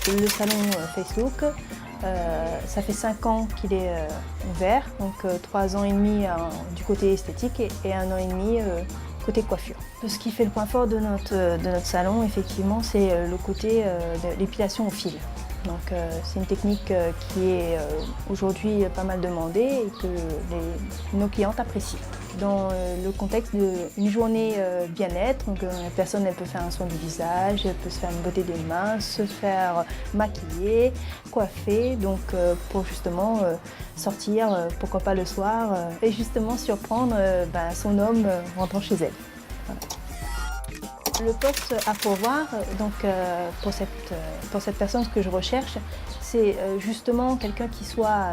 Le salon Facelook, ça fait 5 ans qu'il est ouvert, donc 3 ans et demi du côté esthétique et 1 an et demi côté coiffure. Ce qui fait le point fort de notre salon, effectivement, c'est le côté de l'épilation au fil. Donc c'est une technique qui est aujourd'hui pas mal demandée et que nos clientes apprécient. Dans le contexte d'une journée bien-être, donc la personne elle peut faire un soin du visage, elle peut se faire une beauté des mains, se faire maquiller, coiffer, donc pour justement sortir, pourquoi pas le soir, et justement surprendre son homme rentrant chez elle. Voilà. Le poste à pourvoir, donc pour cette personne, ce que je recherche, c'est justement quelqu'un qui soit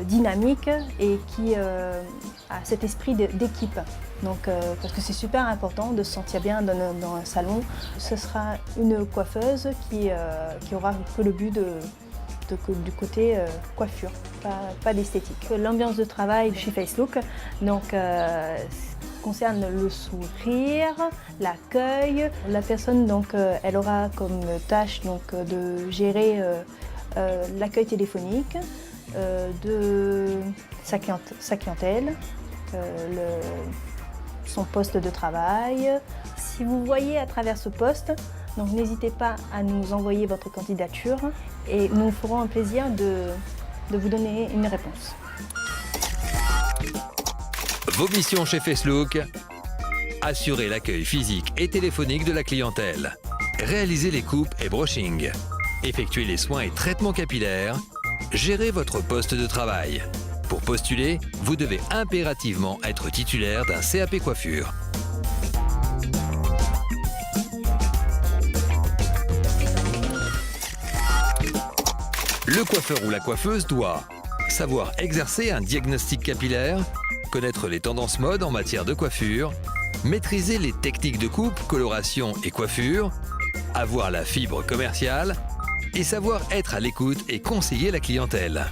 dynamique et qui a cet esprit d'équipe. Donc, parce que c'est super important de se sentir bien dans un salon. Ce sera une coiffeuse qui aura que le but du côté coiffure, pas d'esthétique. L'ambiance de travail chez Facelook, donc concerne le sourire, l'accueil. La personne donc elle aura comme tâche donc de gérer l'accueil téléphonique de sa clientèle, son poste de travail. Si vous voyez à travers ce poste, donc n'hésitez pas à nous envoyer votre candidature et nous ferons un plaisir de vous donner une réponse. Vos missions chez Facelook: assurer l'accueil physique et téléphonique de la clientèle, réaliser les coupes et brushing, effectuer les soins et traitements capillaires, gérer votre poste de travail. Pour postuler, vous devez impérativement être titulaire d'un CAP coiffure. Le coiffeur ou la coiffeuse doit savoir exercer un diagnostic capillaire, connaître les tendances mode en matière de coiffure, maîtriser les techniques de coupe, coloration et coiffure, avoir la fibre commerciale et savoir être à l'écoute et conseiller la clientèle.